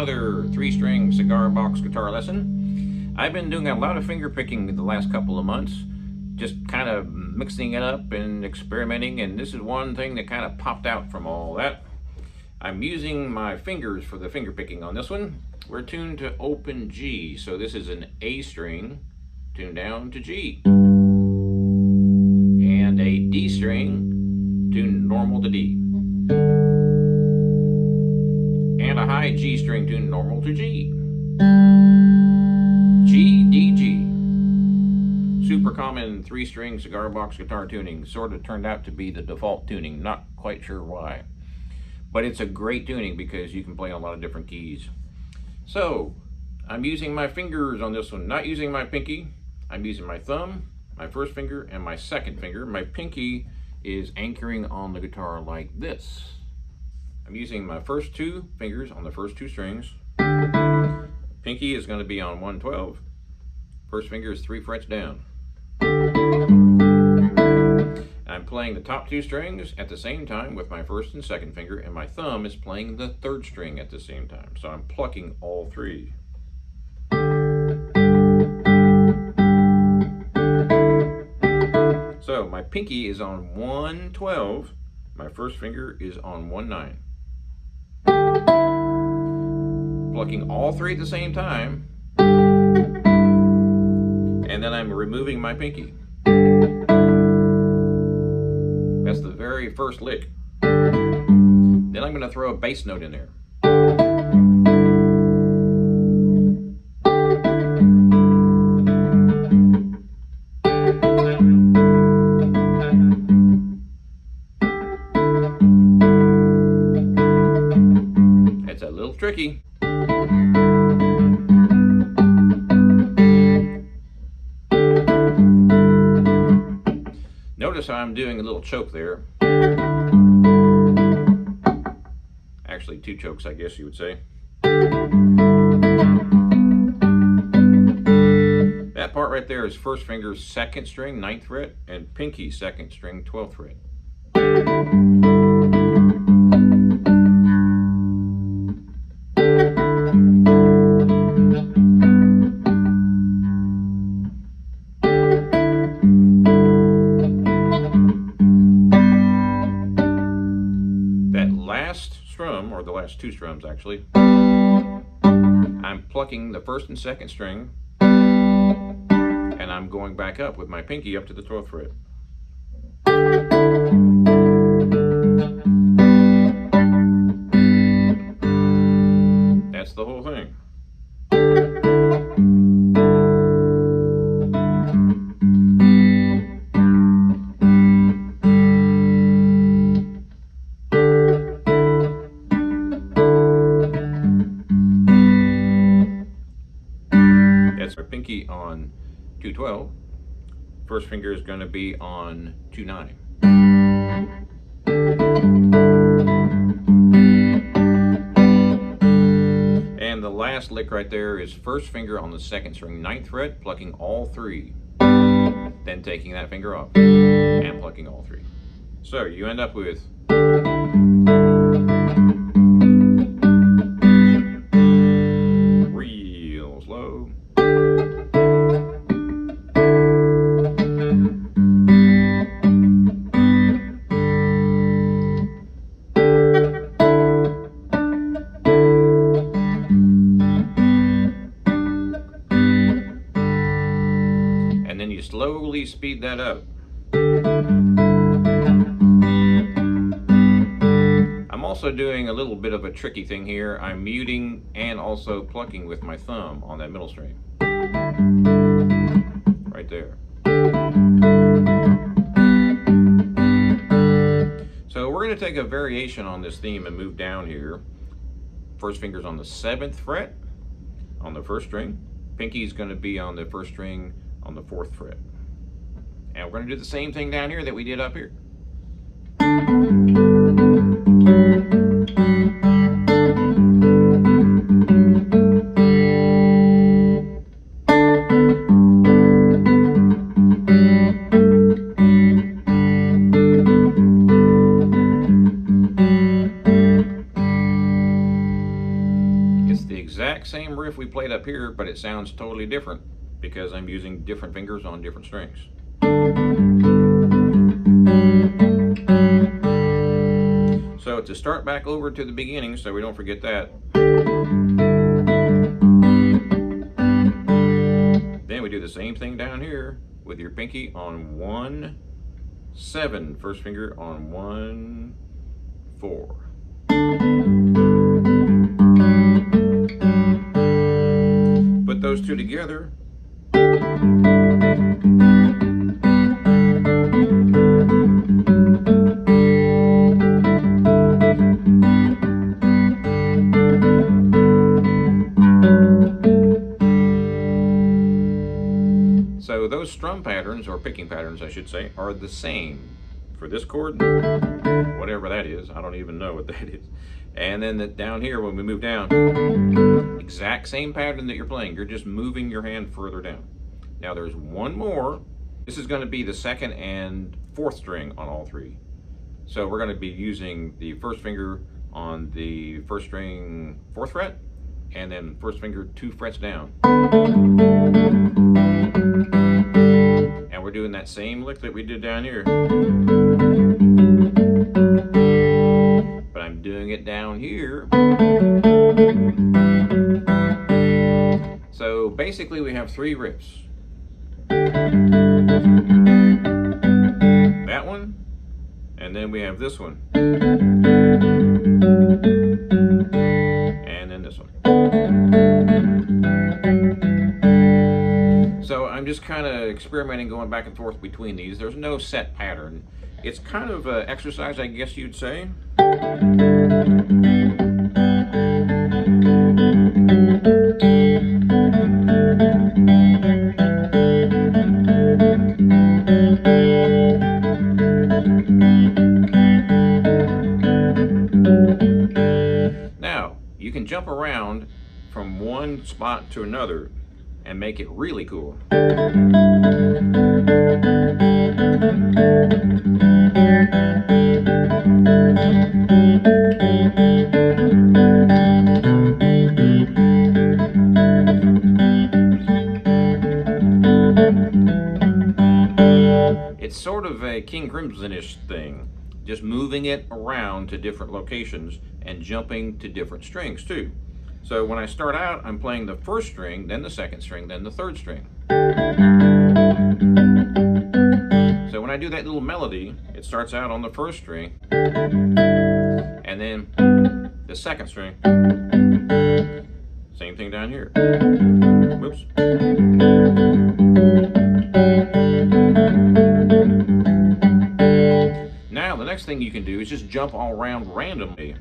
another 3-string cigar box guitar lesson. I've been doing a lot of finger picking the last couple of months, just kind of mixing it up and experimenting, and this is one thing that kind of popped out from all that. I'm using my fingers for the finger picking on this one. We're tuned to open G, so this is an A string tuned down to G, and a D string tuned normal to D, and a high G string tuned normal to G. G, D, G. Super common 3-string cigar box guitar tuning. Sort of turned out to be the default tuning. Not quite sure why. But it's a great tuning because you can play on a lot of different keys. So, I'm using my fingers on this one. Not using my pinky. I'm using my thumb, my first finger, and my second finger. My pinky is anchoring on the guitar like this. I'm using my first 2 fingers on the first 2 strings. Pinky is going to be on 112. First finger is 3 frets down. I'm playing the top 2 strings at the same time with my first and second finger, and my thumb is playing the 3rd string at the same time. So I'm plucking all 3. So my pinky is on 112. My first finger is on 19. Plucking all 3 at the same time, and then I'm removing my pinky. That's the very first lick. Then I'm going to throw a bass note in there. It's a little tricky. Notice how I'm doing a little choke there. Actually 2 chokes, I guess you would say. That part right there is first finger 2nd string 9th fret and pinky 2nd string 12th fret. Strum, or the last 2 strums actually, I'm plucking the 1st and 2nd string, and I'm going back up with my pinky up to the 12th fret. That's the whole thing. That's our pinky on 212. First finger is going to be on 29. And the last lick right there is first finger on the 2nd string 9th fret, plucking all 3. Then taking that finger off and plucking all 3. So you end up with real slow. And then you slowly speed that up. I'm also doing a little bit of a tricky thing here. I'm muting and also plucking with my thumb on that middle string. Right there. So we're going to take a variation on this theme and move down here. First finger's on the 7th fret on the 1st string. Pinky's going to be on the 1st string on the 4th fret. And we're going to do the same thing down here that we did up here. riff we played up here, but it sounds totally different because I'm using different fingers on different strings. So to start back over to the beginning, so we don't forget that, then we do the same thing down here with your pinky on 1, 7, first finger on 1, 4. Put those two together. So those strum patterns, or picking patterns I should say, are the same for this chord, whatever that is. I don't even know what that is. And then down here, when we move down, exact same pattern that you're playing. You're just moving your hand further down. Now there's one more. This is going to be the 2nd and 4th string on all 3. So we're going to be using the first finger on the 1st string 4th fret, and then first finger 2 frets down. And we're doing that same lick that we did down here. But I'm doing it down here. So basically we have 3 riffs. That one, and then we have this one. And then this one. So I'm just kind of experimenting, going back and forth between these. There's no set pattern. It's kind of an exercise, I guess you'd say. Now, you can jump around from one spot to another and make it really cool. It's sort of a King Crimson-ish thing, just moving it around to different locations and jumping to different strings too. So when I start out, I'm playing the 1st string, then the 2nd string, then the 3rd string. So when I do that little melody, it starts out on the 1st string, and then the 2nd string. Same thing down here. Whoops. Now the next thing you can do is just jump all around randomly.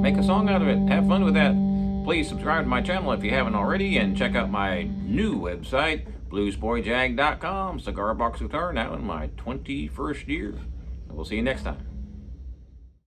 make a song out of it. Have fun with that. Please subscribe to my channel if you haven't already, and check out my new website, bluesboyjag.com. Cigar box guitar, now in my 21st year. We'll see you next time.